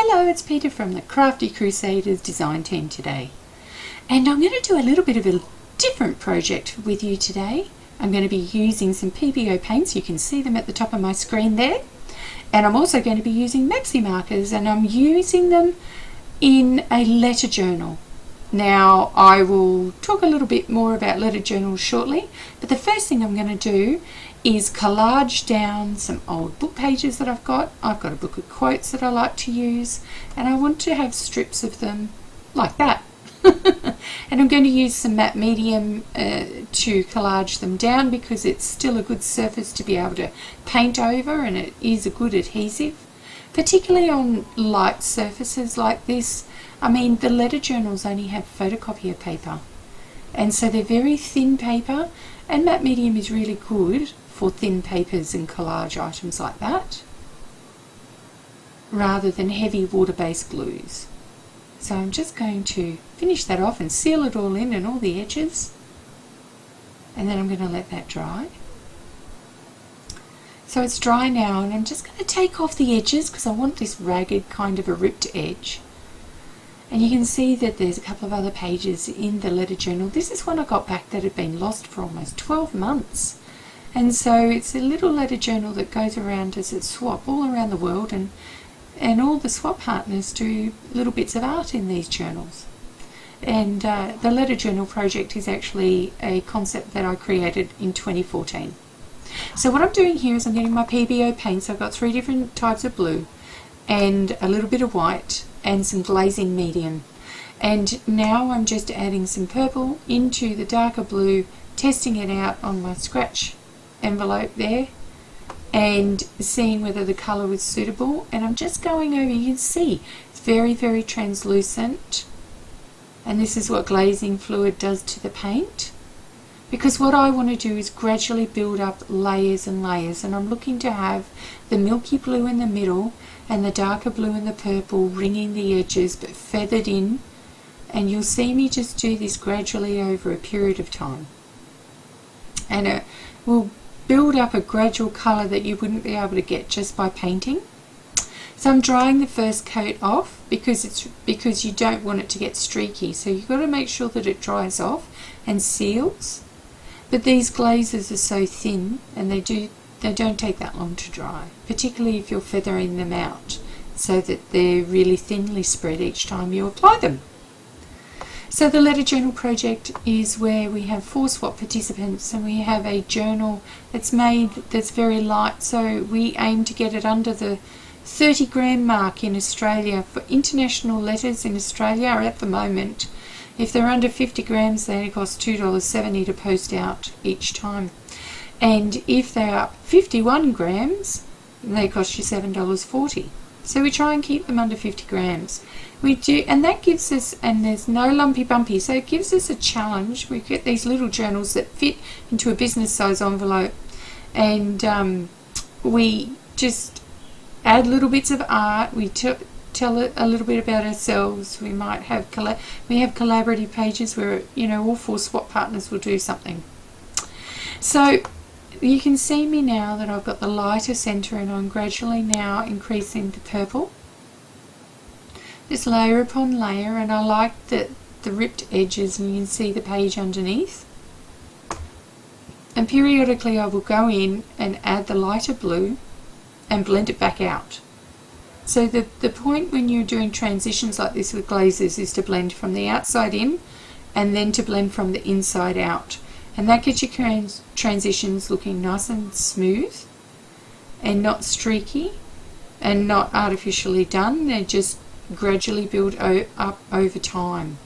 Hello, it's Peta from the Crafty Crusaders design team today. And I'm going to do a little bit of a different project with you today. I'm going to be using some Pebeo paints. You can see them at the top of my screen there. And I'm also going to be using Mepxy Markers, and I'm using them in a letter journal. Now, I will talk a little bit more about letter journals shortly, but the first thing I'm going to do is collage down some old book pages that I've got. I've got a book of quotes that I like to use, and I want to have strips of them like that. And I'm going to use some matte medium to collage them down, because it's still a good surface to be able to paint over, and it is a good adhesive, particularly on light surfaces like this. I mean, the letter journals only have photocopier paper, and so they're very thin paper, and matte medium is really good for thin papers and collage items like that, rather than heavy water-based glues. So I'm just going to finish that off and seal it all in and all the edges, and then I'm going to let that dry. So it's dry now, and I'm just going to take off the edges because I want this ragged kind of a ripped edge. And you can see that there's a couple of other pages in the letter journal. This is one I got back that had been lost for almost 12 months. And so it's a little letter journal that goes around as a swap all around the world, and all the swap partners do little bits of art in these journals. And the letter journal project is actually a concept that I created in 2014. So what I'm doing here is I'm getting my Pebeo paints. I've got 3 different types of blue and a little bit of white and some glazing medium. And now I'm just adding some purple into the darker blue, testing it out on my scratch envelope there and seeing whether the colour was suitable. And I'm just going over, you can see it's very, very translucent, and this is what glazing fluid does to the paint, because what I want to do is gradually build up layers and layers, and I'm looking to have the milky blue in the middle and the darker blue and the purple ringing the edges but feathered in, and you'll see me just do this gradually over a period of time, and it will build up a gradual colour that you wouldn't be able to get just by painting. So I'm drying the first coat off because you don't want it to get streaky, so you've got to make sure that it dries off and seals. But these glazes are so thin, and they don't take that long to dry, particularly if you're feathering them out so that they're really thinly spread each time you apply them. So the letter journal project is where we have 4 swap participants, and we have a journal that's made that's very light, so we aim to get it under the 30 gram mark in Australia. For international letters in Australia at the moment, if they're under 50 grams they only cost $2.70 to post out each time, and if they are 51 grams they cost you $7.40. So we try and keep them under 50 grams. We do, and that gives us, and there's no lumpy bumpy, so it gives us a challenge. We get these little journals that fit into a business size envelope, and we just add little bits of art. We tell a little bit about ourselves. We might have collaborative pages where, you know, all 4 swap partners will do something. So you can see me now that I've got the lighter centre, and I'm gradually now increasing the purple, just layer upon layer, and I like the ripped edges, and you can see the page underneath. And periodically I will go in and add the lighter blue and blend it back out. So the point when you're doing transitions like this with glazes is to blend from the outside in and then to blend from the inside out. And that gets your transitions looking nice and smooth and not streaky and not artificially done. They're just gradually build up over time.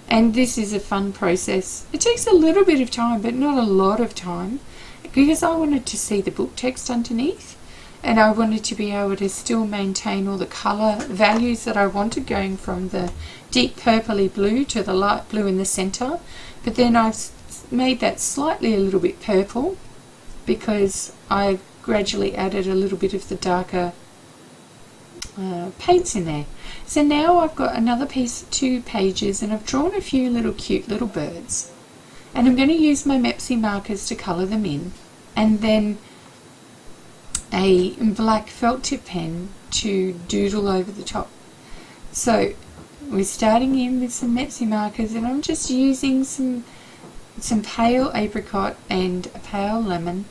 And this is a fun process. It takes a little bit of time, but not a lot of time, because I wanted to see the book text underneath, and I wanted to be able to still maintain all the colour values that I wanted, going from the deep purpley blue to the light blue in the centre. But then I've made that slightly a little bit purple because I've gradually added a little bit of the darker paints in there. So now I've got another 2 pages, and I've drawn a few little cute little birds, and I'm going to use my Mepxy markers to colour them in, and then a black felt tip pen to doodle over the top. So we're starting in with some Mepxy markers, and I'm just using some pale apricot and a pale lemon,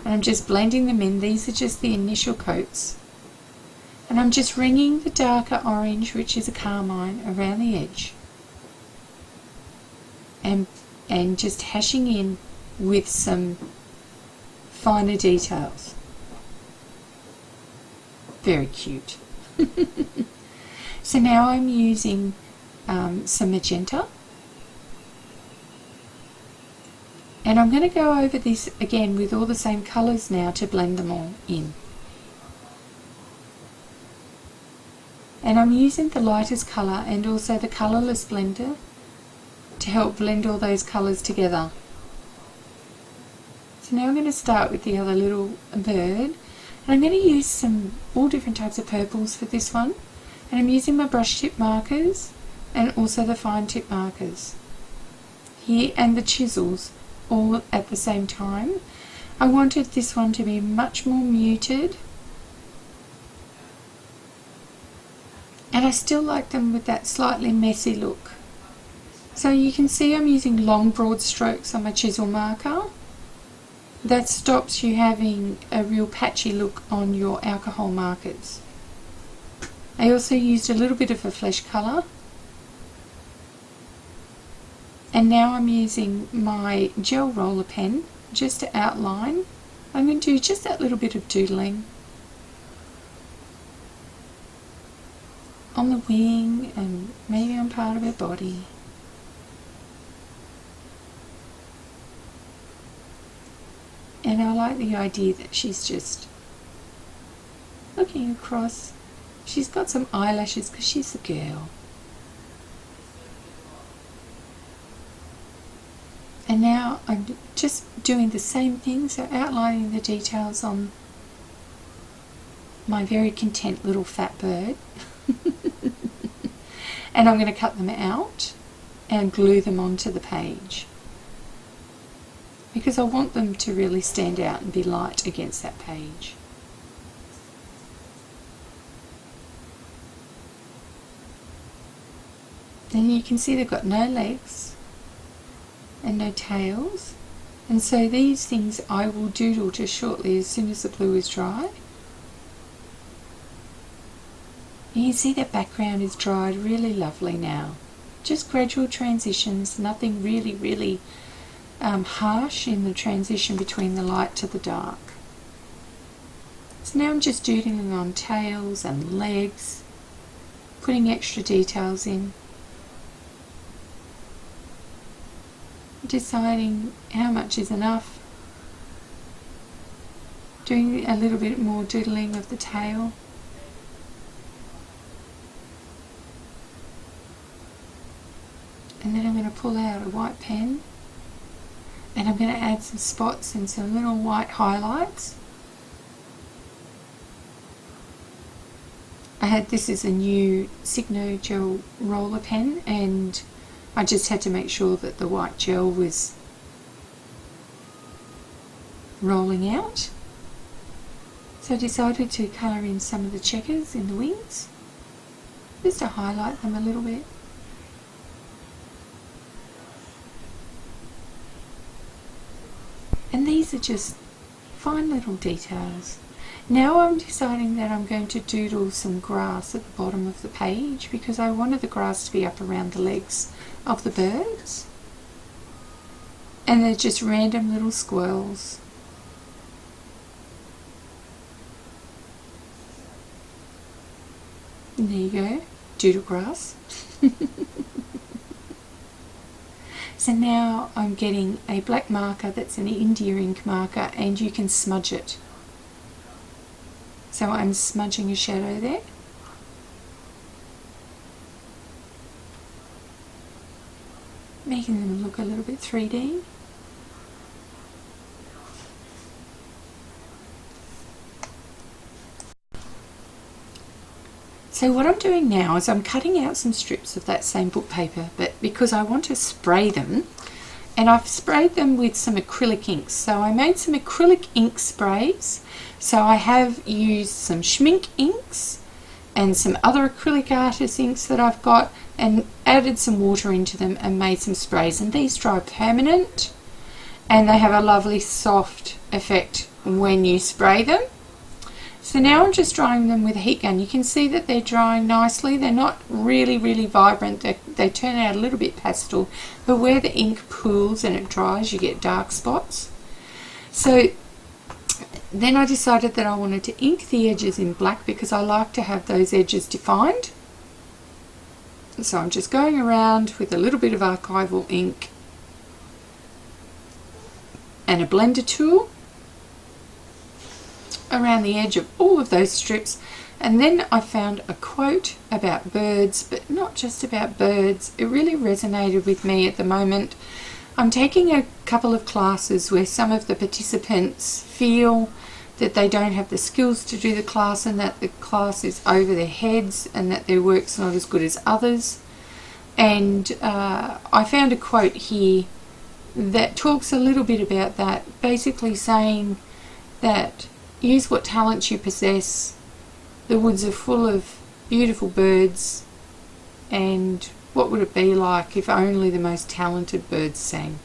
and I'm just blending them in. These are just the initial coats, and I'm just ringing the darker orange, which is a carmine, around the edge, and just hashing in with some finer details. Very cute. So now I'm using some magenta, and I'm going to go over this again with all the same colours now to blend them all in. And I'm using the lightest colour and also the colourless blender to help blend all those colours together. So now I'm going to start with the other little bird, and I'm going to use all different types of purples for this one, and I'm using my brush tip markers and also the fine tip markers here and the chisels all at the same time. I wanted this one to be much more muted, and I still like them with that slightly messy look. So you can see I'm using long broad strokes on my chisel marker. That stops you having a real patchy look on your alcohol markers. I also used a little bit of a flesh colour, and now I'm using my gel roller pen just to outline. I'm going to do just that little bit of doodling on the wing and maybe on part of her body. And I like the idea that she's just looking across. She's got some eyelashes because she's a girl. And now I'm just doing the same thing, so outlining the details on my very content little fat bird. And I'm going to cut them out and glue them onto the page, because I want them to really stand out and be light against that page. And you can see they've got no legs and no tails, and so these things I will doodle just shortly as soon as the glue is dry. You can see that background is dried really lovely now. Just gradual transitions, nothing really harsh in the transition between the light to the dark. So now I'm just doodling on tails and legs, putting extra details in, deciding how much is enough, doing a little bit more doodling of the tail. And then I'm going to pull out a white pen, and I'm going to add some spots and some little white highlights. This is a new Signo gel roller pen, and I just had to make sure that the white gel was rolling out. So I decided to colour in some of the checkers in the wings, just to highlight them a little bit. And these are just fine little details. Now I'm deciding that I'm going to doodle some grass at the bottom of the page, because I wanted the grass to be up around the legs of the birds. And they're just random little squirrels. And there you go, doodle grass. So now I'm getting a black marker that's an India ink marker, and you can smudge it. So I'm smudging a shadow there. Making them look a little bit 3D. So what I'm doing now is I'm cutting out some strips of that same book paper, but because I want to spray them, and I've sprayed them with some acrylic inks. So I made some acrylic ink sprays. So I have used some Schmink inks and some other acrylic artist inks that I've got, and added some water into them and made some sprays, and these dry permanent and they have a lovely soft effect when you spray them. So now I'm just drying them with a heat gun. You can see that they're drying nicely. They're not really vibrant. They turn out a little bit pastel, but where the ink pools and it dries, you get dark spots. So then I decided that I wanted to ink the edges in black because I like to have those edges defined. So I'm just going around with a little bit of archival ink and a blender tool around the edge of all of those strips. And then I found a quote about birds, but not just about birds. It really resonated with me at the moment. I'm taking a couple of classes where some of the participants feel that they don't have the skills to do the class, and that the class is over their heads, and that their work's not as good as others. And I found a quote here that talks a little bit about that, basically saying that use what talents you possess. The woods are full of beautiful birds, and what would it be like if only the most talented birds sang?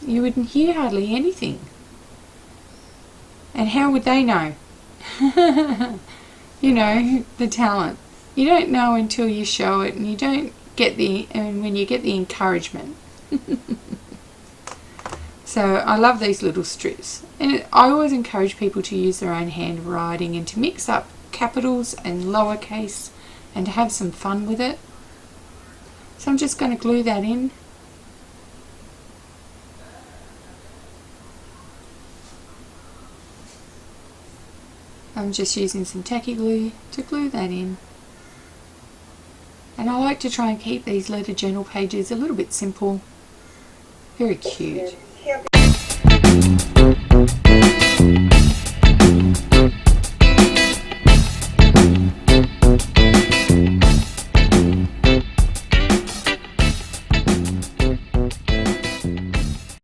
You wouldn't hear hardly anything. And how would they know? You know, the talent. You don't know until you show it, and you don't get and when you get the encouragement. So I love these little strips, and I always encourage people to use their own handwriting and to mix up capitals and lowercase and to have some fun with it. So I'm just going to glue that in. I'm just using some tacky glue to glue that in. And I like to try and keep these letter journal pages a little bit simple. Very cute.